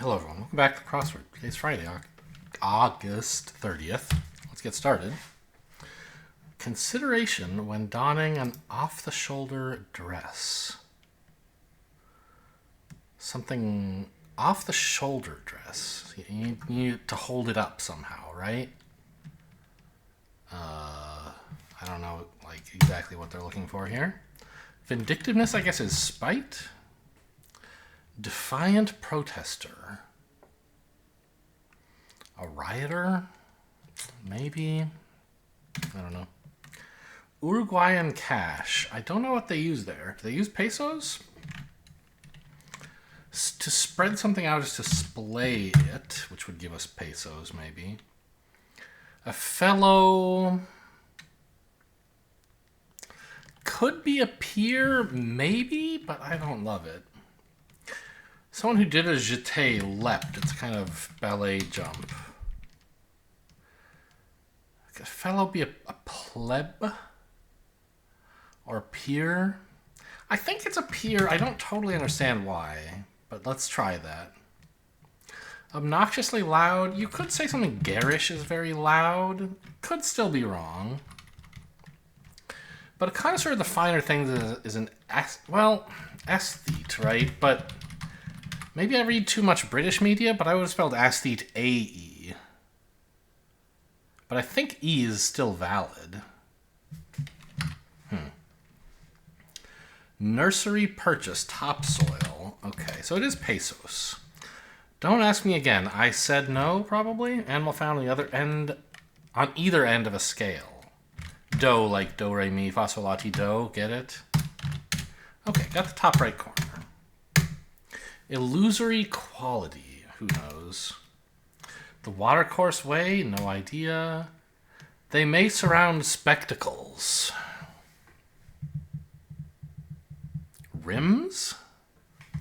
Hello everyone, welcome back to Crossword. Today's Friday, August 30th. Let's get started. Consideration when donning an off-the-shoulder dress. Something off-the-shoulder dress. You need to hold it up somehow, right? I don't know exactly what they're looking for here. Vindictiveness, I guess, is spite. Defiant protester. A rioter? Maybe? I don't know. Uruguayan cash. I don't know what they use there. Do they use pesos? To spread something out is to splay it, which would give us pesos, maybe. A fellow... Could be a peer, maybe, but I don't love it. Someone who did a jeté leapt. It's kind of ballet jump. Could a fellow be a pleb? Or a peer? I think it's a peer. I don't totally understand why, but let's try that. Obnoxiously loud. You could say something garish is very loud. Could still be wrong. But a connoisseur of the finer things is an aesthete, right? But maybe I read too much British media, but I would have spelled aesthete A-E. But I think E is still valid. Nursery purchase, topsoil. Okay, so it is pesos. Don't ask me again. I said no, probably. Animal found on the other end, on either end of a scale. Do, like do, re, mi, fa, sol, la, ti, do. Get it? Okay, got the top right corner. Illusory quality. Who knows? The watercourse way. No idea. They may surround spectacles. Rims?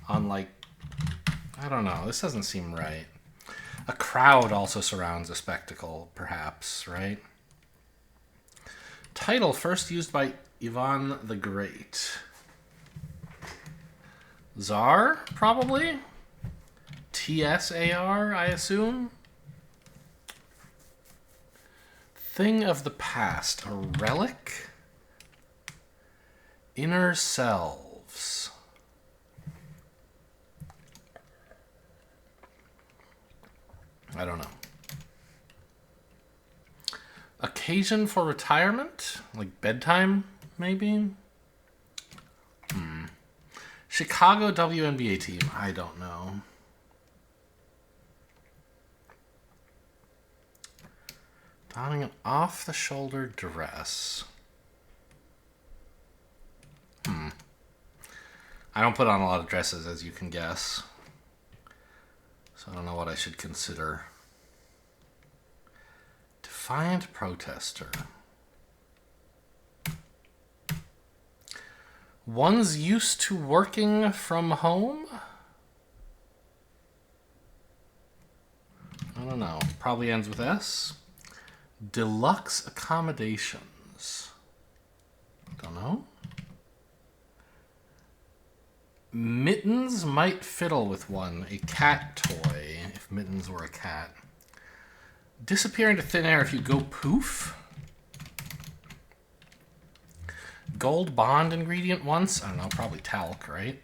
On I don't know. This doesn't seem right. A crowd also surrounds a spectacle, perhaps, right? Title first used by Ivan the Great. Tsar, probably? Tsar, I assume? Thing of the past. A relic? Inner selves. I don't know. Occasion for retirement? Like bedtime, maybe? Chicago WNBA team. I don't know. Donning an off-the-shoulder dress. I don't put on a lot of dresses, as you can guess. So I don't know what I should consider. Defiant protester. One's used to working from home? I don't know. Probably ends with S. Deluxe accommodations. Don't know. Mittens might fiddle with one. A cat toy, if Mittens were a cat. Disappear into thin air if you go poof. Gold bond ingredient once. I don't know, probably talc, right?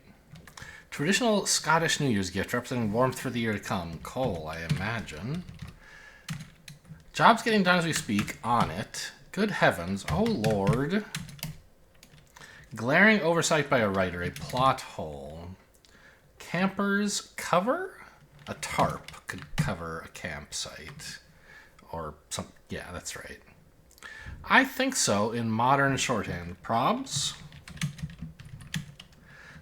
Traditional Scottish New Year's gift representing warmth for the year to come. Coal, I imagine. Job's getting done as we speak. On it. Good heavens. Oh, Lord. Glaring oversight by a writer. A plot hole. Campers cover? A tarp could cover a campsite. Or some, yeah, that's right. I think so in modern shorthand. Probs?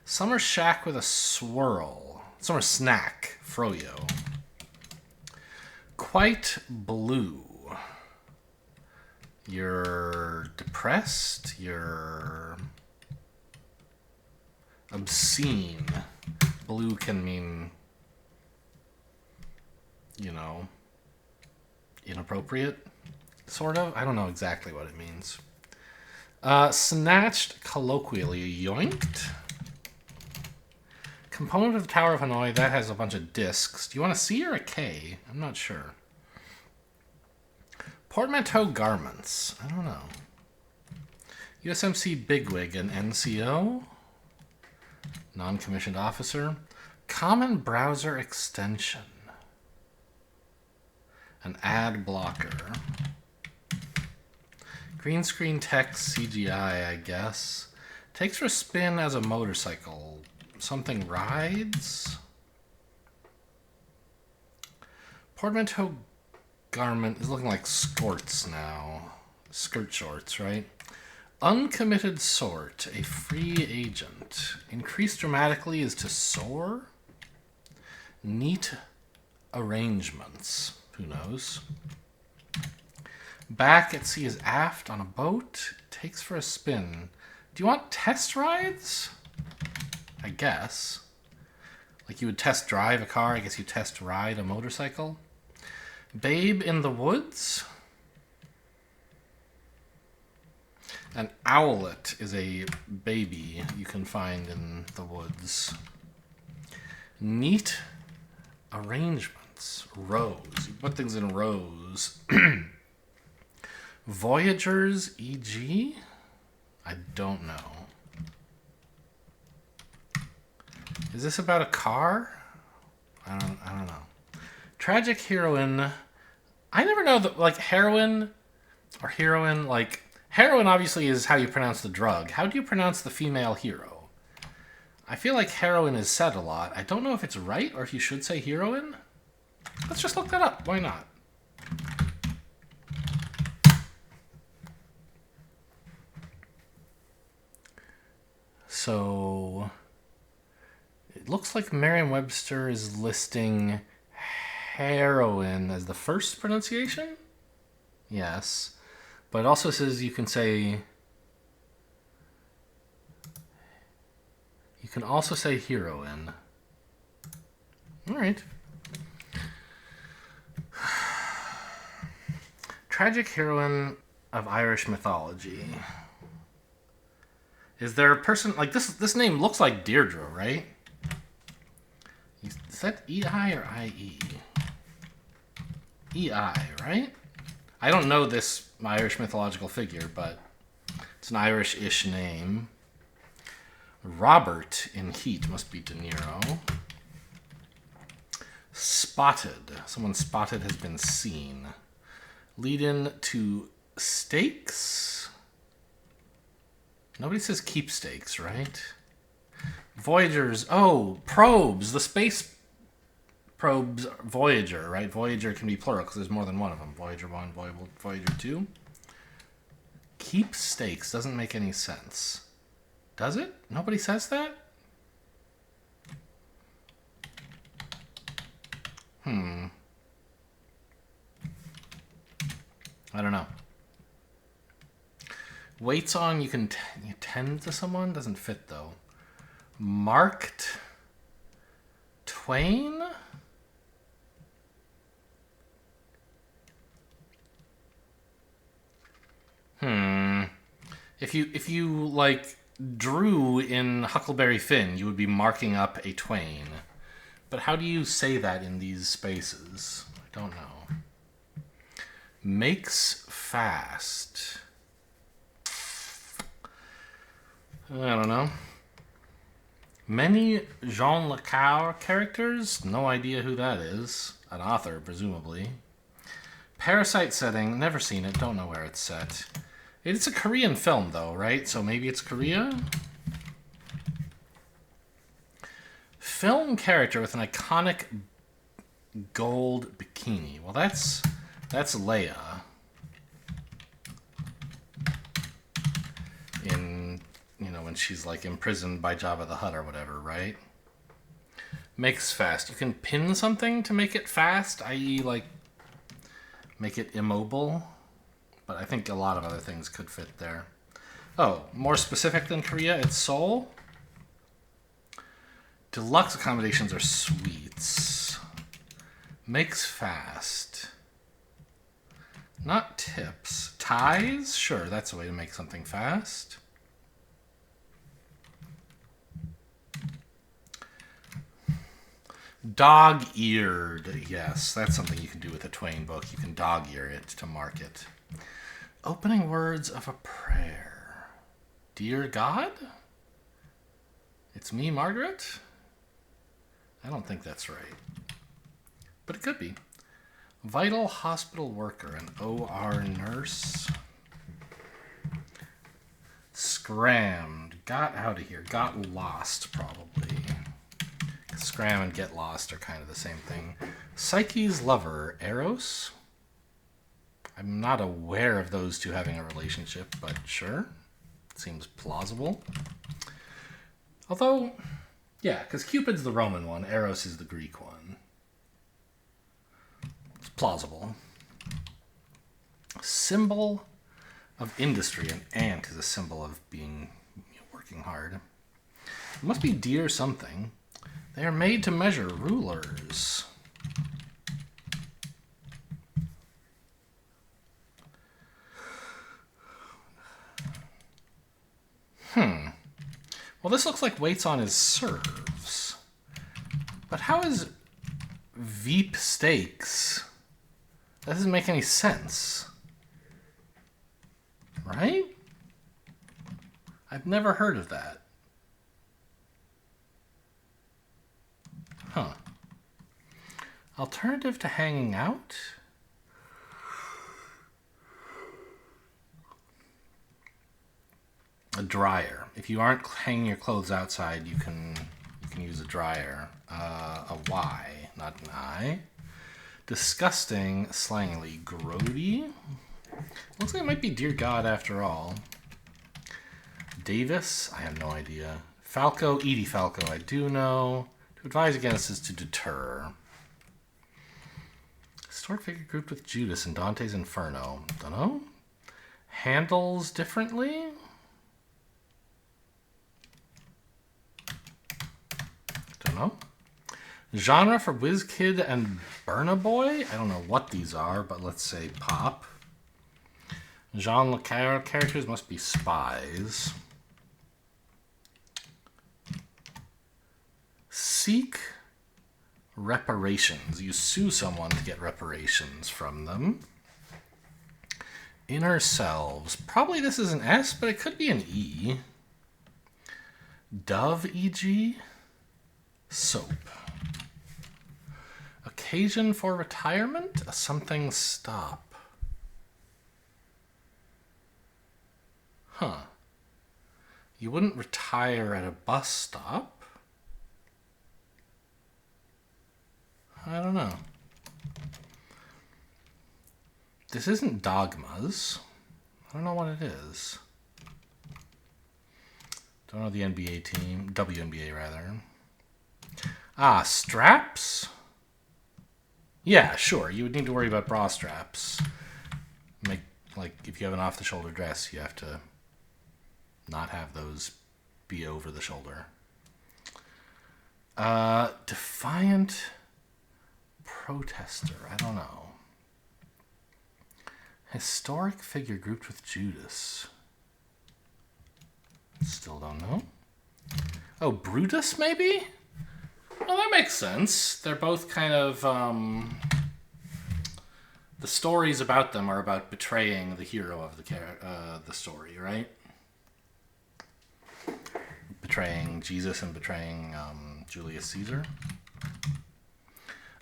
Summer shack with a swirl. Summer snack. Froyo. Quite blue. You're depressed. You're obscene. Blue can mean, you know, inappropriate, sort of. I don't know exactly what it means. Snatched, colloquially, yoinked. Component of the Tower of Hanoi, that has a bunch of discs. Do you want a C or a K? I'm not sure. Portmanteau garments. I don't know. USMC bigwig and NCO. Non-commissioned officer. Common browser extension. An ad blocker. Green screen text CGI, I guess. Takes for a spin as a motorcycle. Something rides? Portmanteau garment is looking like skirts now. Skirt shorts, right? Uncommitted sort, a free agent. Increased dramatically is to soar. Neat arrangements. Who knows? Back at sea is aft on a boat. Takes for a spin. Do you want test rides? I guess. Like you would test drive a car, I guess you test ride a motorcycle. Babe in the woods. An owlet is a baby you can find in the woods. Neat arrangements. Rows. You put things in rows. Voyagers, e.g.? I don't know. Is this about a car? I don't know. Tragic heroine. I never know that, like, heroine or heroine, like, heroine obviously is how you pronounce the drug. How do you pronounce the female hero? I feel like heroine is said a lot. I don't know if it's right or if you should say heroine. Let's just look that up. Why not? So it looks like Merriam-Webster is listing heroine as the first pronunciation. Yes. But it also says you can also say heroine. All right. Tragic heroine of Irish mythology. Is there a person like this? This name looks like Deirdre, right? Is that E-I or I-E? E-I, right? I don't know this Irish mythological figure, but it's an Irish-ish name. Robert in Heat must be De Niro. Spotted. Someone spotted has been seen. Lead in to stakes. Nobody says keepstakes, right? Voyagers. Oh, probes. The space probes. Voyager, right? Voyager can be plural because there's more than one of them. Voyager 1, Voyager 2. Keepstakes doesn't make any sense. Does it? Nobody says that? I don't know. Wait song, you tend to someone? Doesn't fit, though. Marked Twain? If you like drew in Huckleberry Finn, you would be marking up a Twain. But how do you say that in these spaces? I don't know. Makes fast. I don't know. Many Jean Le Carre characters? No idea who that is. An author, presumably. Parasite setting. Never seen it. Don't know where it's set. It's a Korean film, though, right? So maybe it's Korea? Film character with an iconic gold bikini. Well, that's Leia. In, when she's like imprisoned by Jabba the Hutt or whatever, right? Makes fast. You can pin something to make it fast, i.e. like make it immobile. But I think a lot of other things could fit there. Oh, more specific than Korea, it's Seoul. Deluxe accommodations are suites. Makes fast. Not tips. Ties? Sure, that's a way to make something fast. Dog-eared. Yes, that's something you can do with a Twain book. You can dog-ear it to market. Opening words of a prayer. Dear God? It's me, Margaret? I don't think that's right. But it could be. Vital hospital worker, an OR nurse. Scrammed. Got out of here. Got lost, probably. Scram and get lost are kind of the same thing. Psyche's lover, Eros. I'm not aware of those two having a relationship, but sure. Seems plausible. Although, yeah, because Cupid's the Roman one, Eros is the Greek one. It's plausible. Symbol of industry. An ant is a symbol of being working hard. It must be dear something. They are made to measure, rulers. Well, this looks like waits on his serves. But how is Veep steaks? That doesn't make any sense. Right? I've never heard of that. Huh. Alternative to hanging out? A dryer. If you aren't hanging your clothes outside, you can use a dryer. A Y, not an I. Disgusting, slangily. Grody? Looks like it might be Dear God after all. Davis? I have no idea. Falco, Edie Falco, I do know. To advise against is to deter. Historic figure grouped with Judas in Dante's Inferno. Dunno. Handles differently? Dunno. Genre for WizKid and Burna Boy? I don't know what these are, but let's say pop. Genre characters must be spies. Seek reparations. You sue someone to get reparations from them. Inner selves. Probably this is an S, but it could be an E. Dove, e.g. Soap. Occasion for retirement? A something stop. Huh. You wouldn't retire at a bus stop. I don't know. This isn't Dogmas. I don't know what it is. Don't know the NBA team. WNBA, rather. Ah, straps? Yeah, sure. You would need to worry about bra straps. Like, if you have an off-the-shoulder dress, you have to not have those be over the shoulder. Defiant protester. I don't know. Historic figure grouped with Judas. Still don't know. Oh, Brutus, maybe? Well, that makes sense. They're both kind of, the stories about them are about betraying the hero of the story, right? Betraying Jesus and betraying Julius Caesar.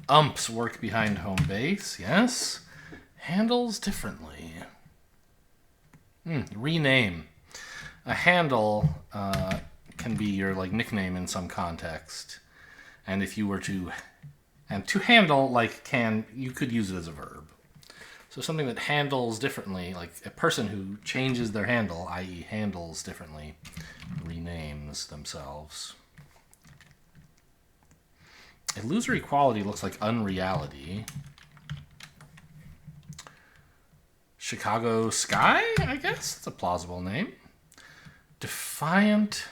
Umps work behind home base, yes. Handles differently. Rename. A handle can be your like nickname in some context. And if you were to handle, like, you could use it as a verb. So something that handles differently, like a person who changes their handle, i.e. handles differently, renames themselves. Illusory quality looks like unreality. Chicago Sky, I guess? That's a plausible name. Defiant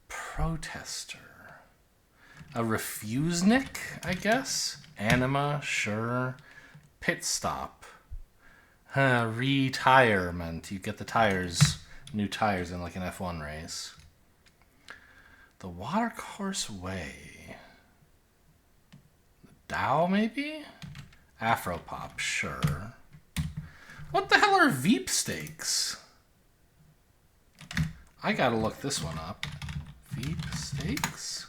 protester. A refusenik, I guess? Anima, sure. Pit stop. Retirement. You get the tires, new tires in like an F1 race. The Watercourse Way. Dow, maybe? Afropop, sure. What the hell are Veep steaks? I gotta look this one up. Veep steaks?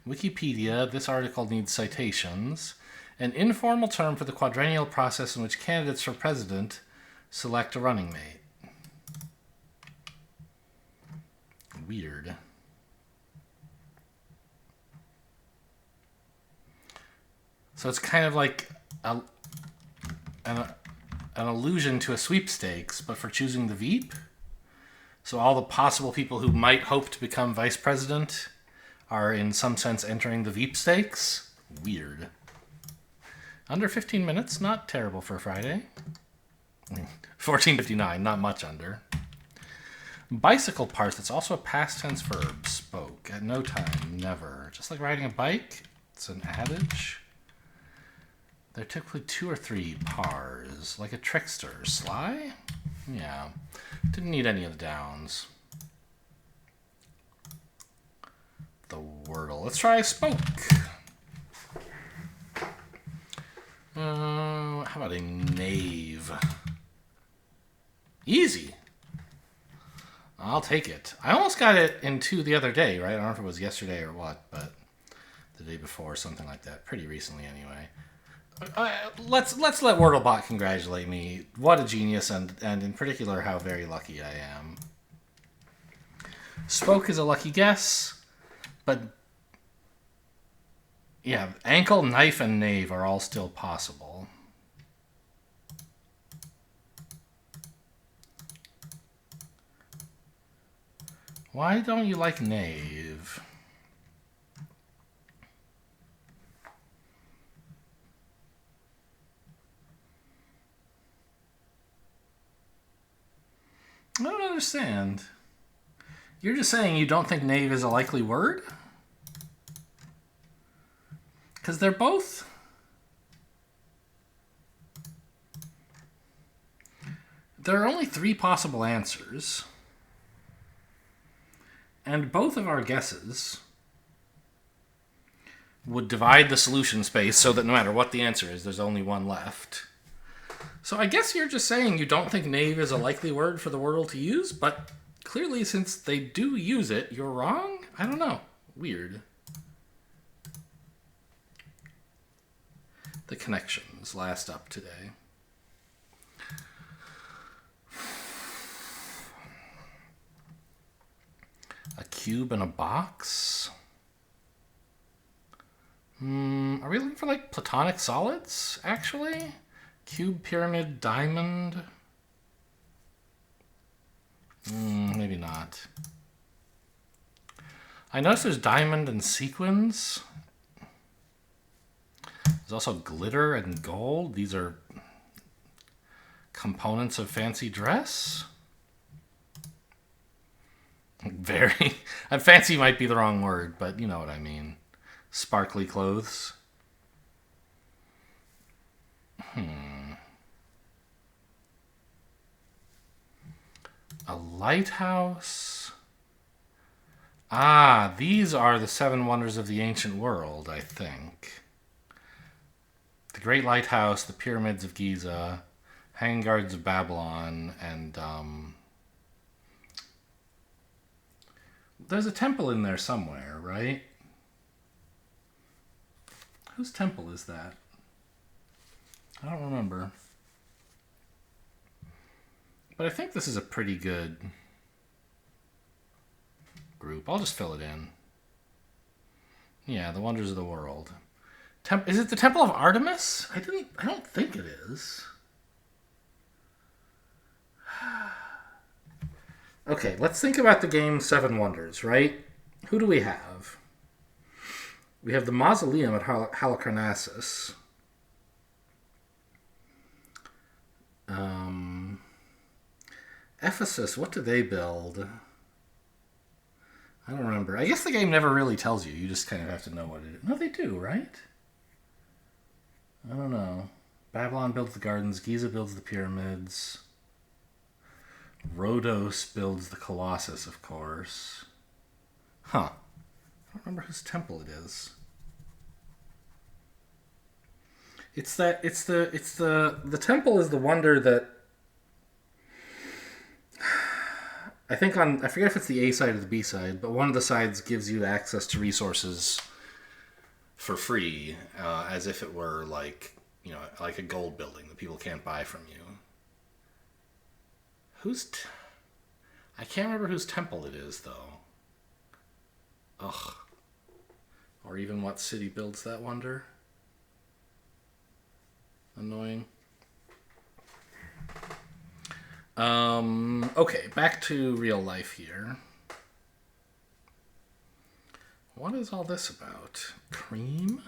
Wikipedia, this article needs citations. An informal term for the quadrennial process in which candidates for president select a running mate. Weird. So it's kind of like an allusion to a sweepstakes, but for choosing the Veep. So all the possible people who might hope to become vice president are in some sense entering the Veep stakes. Weird. Under 15 minutes, not terrible for a Friday. 14:59, not much under. Bicycle parts, that's also a past tense verb. Spoke. At no time, never. Just like riding a bike, it's an adage. They're typically 2 or 3 pars. Like a trickster. Sly? Yeah. Didn't need any of the downs. The Wordle. Let's try spoke. How about a knave? Easy. I'll take it. I almost got it in 2 the other day, right? I don't know if it was yesterday or what, but the day before, something like that. Pretty recently, anyway. Let's let Wordlebot congratulate me. What a genius, and in particular, how very lucky I am. Spoke is a lucky guess, but yeah, ankle, knife, and knave are all still possible. Why don't you like knave? I don't understand. You're just saying you don't think knave is a likely word? Because they're both... There are only 3 possible answers. And both of our guesses would divide the solution space so that no matter what the answer is, there's only one left. So I guess you're just saying you don't think knave is a likely word for the Wordle to use, but clearly since they do use it, you're wrong? I don't know. Weird. The connections last up today. A cube in a box? Are we looking for like platonic solids, actually? Cube, pyramid, diamond? Maybe not. I notice there's diamond and sequins. There's also glitter and gold. These are components of fancy dress. Very. Fancy might be the wrong word, but you know what I mean. Sparkly clothes. A lighthouse. Ah, these are the 7 wonders of the ancient world, I think. The Great Lighthouse, the Pyramids of Giza, Hanging Gardens of Babylon, and there's a temple in there somewhere, right? Whose temple is that? I don't remember. But I think this is a pretty good group. I'll just fill it in. Yeah, the wonders of the world. Is it the Temple of Artemis? I don't think it is. Okay, let's think about the game 7 Wonders, right? Who do we have? We have the mausoleum at Halicarnassus. Ephesus, what did they build? I don't remember. I guess the game never really tells you. You just kind of have to know what it is. No, they do, right? I don't know. Babylon builds the gardens. Giza builds the pyramids. Rhodos builds the Colossus, of course. Huh. I don't remember whose temple it is. The temple is the wonder that I think I forget if it's the A side or the B side, but one of the sides gives you access to resources for free, as if it were like a gold building that people can't buy from you. I can't remember whose temple it is though. Ugh. Or even what city builds that wonder. Annoying. Okay, back to real life here. What is all this about? Cream?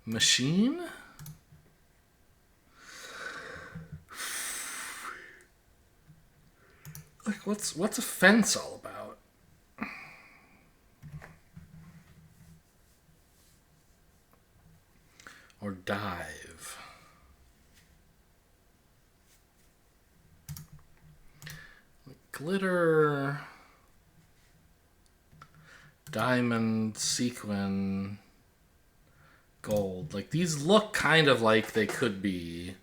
Machine? Like, what's a fence all about? Or dive? Glitter, diamond, sequin, gold. Like, these look kind of like they could be,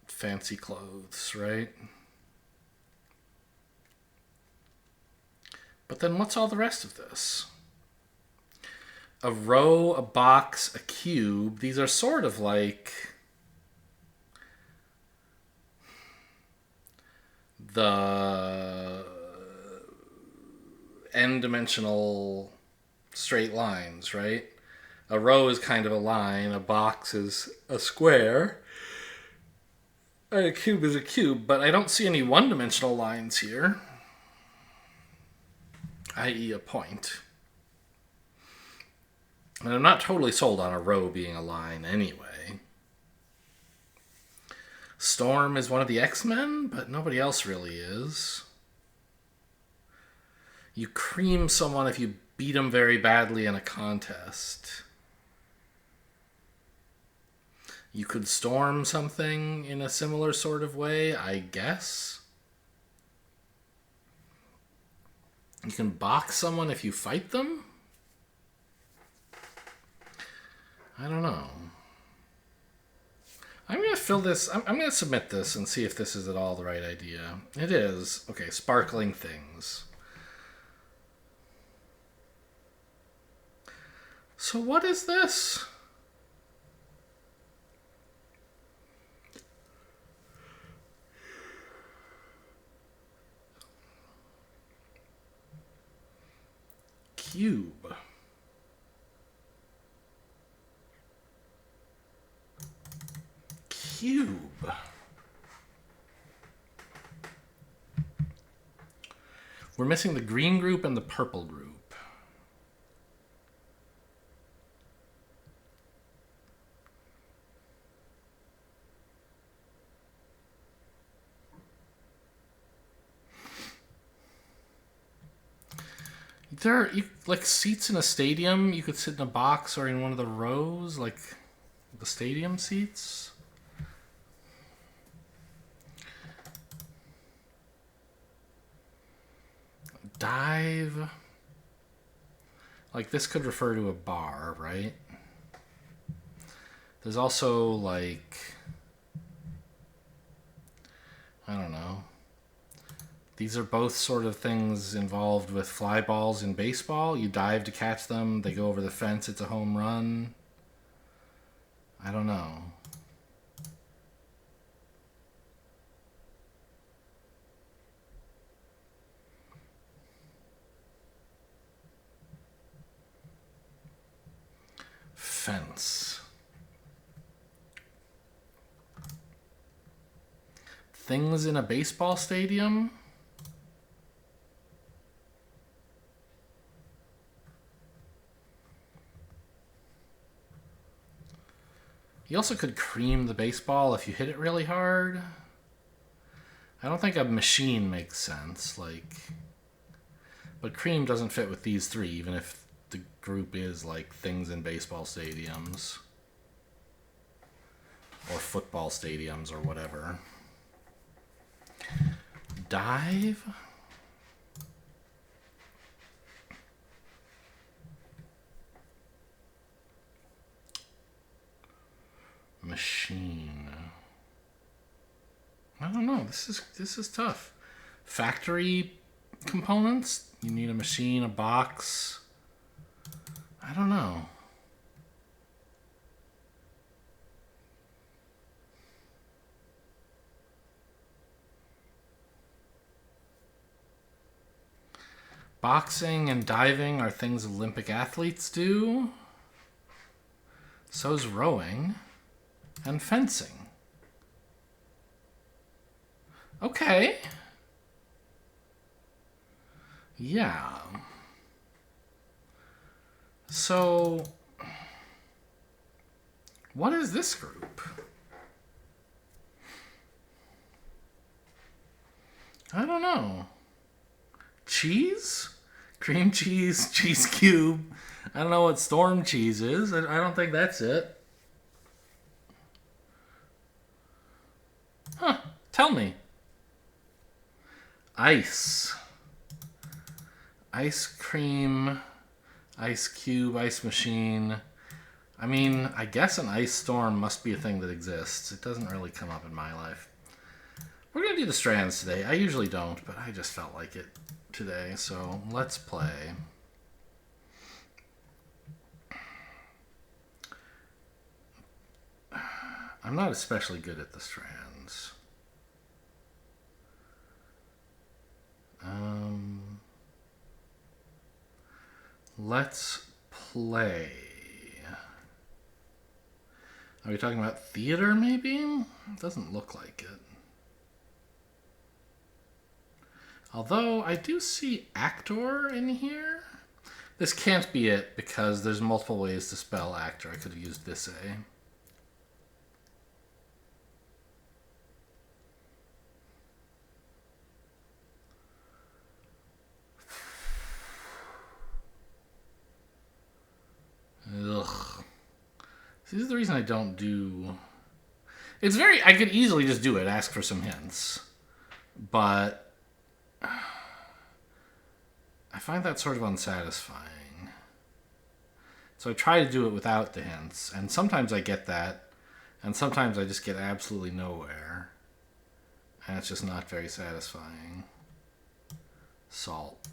fancy clothes, right? But then what's all the rest of this? A row, a box, a cube. These are sort of like the n-dimensional straight lines, right? A row is kind of a line, a box is a square, and a cube is a cube, but I don't see any one-dimensional lines here, i.e. a point. And I'm not totally sold on a row being a line anyway. Storm is one of the X-Men, but nobody else really is. You cream someone if you beat them very badly in a contest. You could storm something in a similar sort of way, I guess. You can box someone if you fight them? I don't know. I'm going to fill this. I'm going to submit this and see if this is at all the right idea. It is. Okay, sparkling things. So what is this? Cube. Cube. We're missing the green group and the purple group. There are, like, seats in a stadium. You could sit in a box or in one of the rows, like the stadium seats. Dive. Like, this could refer to a bar, right? There's also, like, I don't know. These are both sort of things involved with fly balls in baseball. You dive to catch them. They go over the fence. It's a home run. I don't know. Fence. Things in a baseball stadium? You also could cream the baseball if you hit it really hard. I don't think a machine makes sense, like, but cream doesn't fit with these three, even if the group is like things in baseball stadiums or football stadiums or whatever. Dive? Machine. I don't know. This is tough. Factory components? You need a machine, a box. I don't know. Boxing and diving are things Olympic athletes do. So's rowing and fencing. Okay. Yeah. So, what is this group? I don't know. Cheese? Cream cheese, cheese cube. I don't know what storm cheese is. I don't think that's it. Huh. Tell me. Ice. Ice cream, ice cube, ice machine. I mean, I guess an ice storm must be a thing that exists. It doesn't really come up in my life. We're going to do the strands today. I usually don't, but I just felt like it today. So let's play. I'm not especially good at the strands. Let's play. Are we talking about theater, maybe? It doesn't look like it. Although, I do see actor in here. This can't be it, because there's multiple ways to spell actor. I could have used this A. Ugh. This is the reason I don't do... It's very... I could easily just do it, ask for some hints. But... I find that sort of unsatisfying. So I try to do it without the hints. And sometimes I get that. And sometimes I just get absolutely nowhere. And it's just not very satisfying. Salt.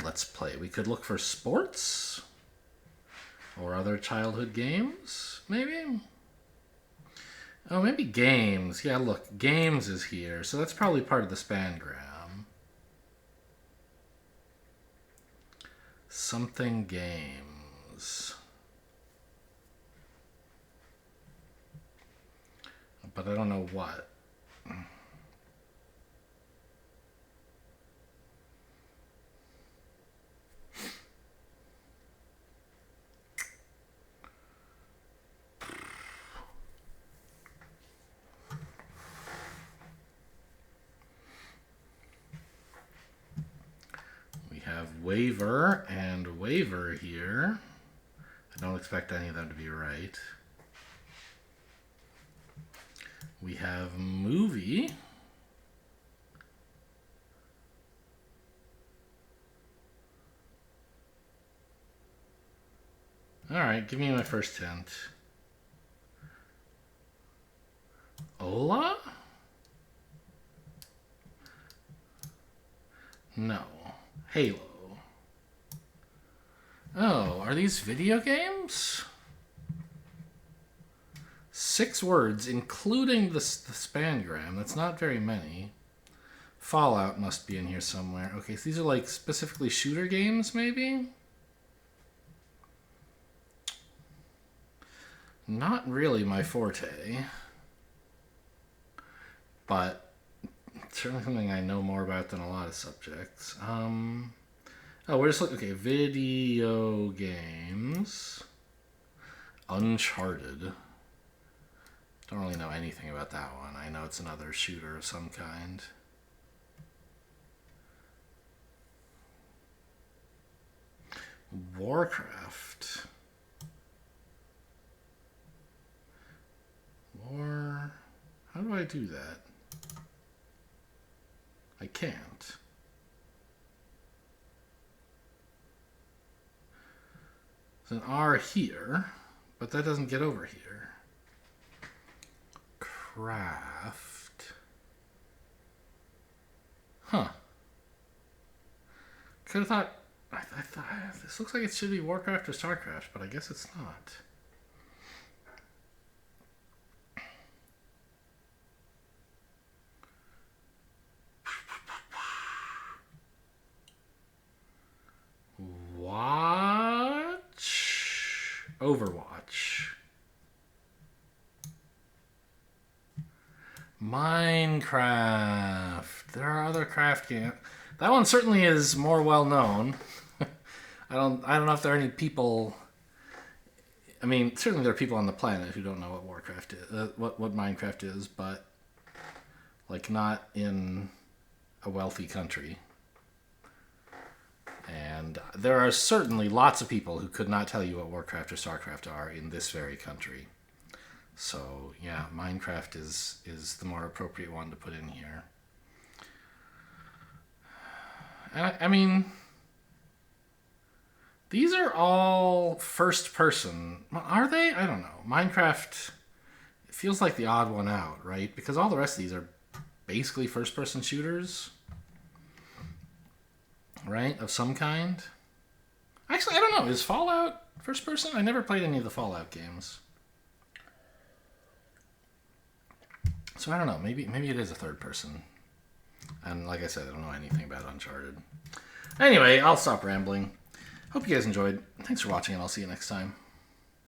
Let's play. We could look for sports or other childhood games, maybe? Oh, maybe games. Yeah, look, games is here. So that's probably part of the spangram. Something games. But I don't know what. Waiver and waiver here. I don't expect any of them to be right. We have movie. All right, give me my first hint. Ola? No. Halo. Oh, are these video games? 6 words, including the spangram. That's not very many. Fallout must be in here somewhere. Okay, so these are like specifically shooter games, maybe? Not really my forte. But certainly something I know more about than a lot of subjects. Oh, we're just looking... Okay, video games. Uncharted. Don't really know anything about that one. I know it's another shooter of some kind. Warcraft. War. How do I do that? I can't. There's an R here, but that doesn't get over here. Craft. Huh. Could have thought. I thought this looks like it should be Warcraft or Starcraft, but I guess it's not. Watch. Overwatch. Minecraft. There are other craft games. That one certainly is more well known. I don't know if there are any people. I mean, certainly there are people on the planet who don't know what Warcraft is, what Minecraft is, but like not in a wealthy country. And there are certainly lots of people who could not tell you what Warcraft or Starcraft are in this very country. So yeah, Minecraft is the more appropriate one to put in here. I mean, these are all first person. Are they? I don't know. Minecraft, it feels like the odd one out, right? Because all the rest of these are basically first person shooters, right? Of some kind. Actually, I don't know. Is Fallout first person? I never played any of the Fallout games. So I don't know. Maybe it is a third person. And like I said, I don't know anything about Uncharted. Anyway, I'll stop rambling. Hope you guys enjoyed. Thanks for watching, and I'll see you next time.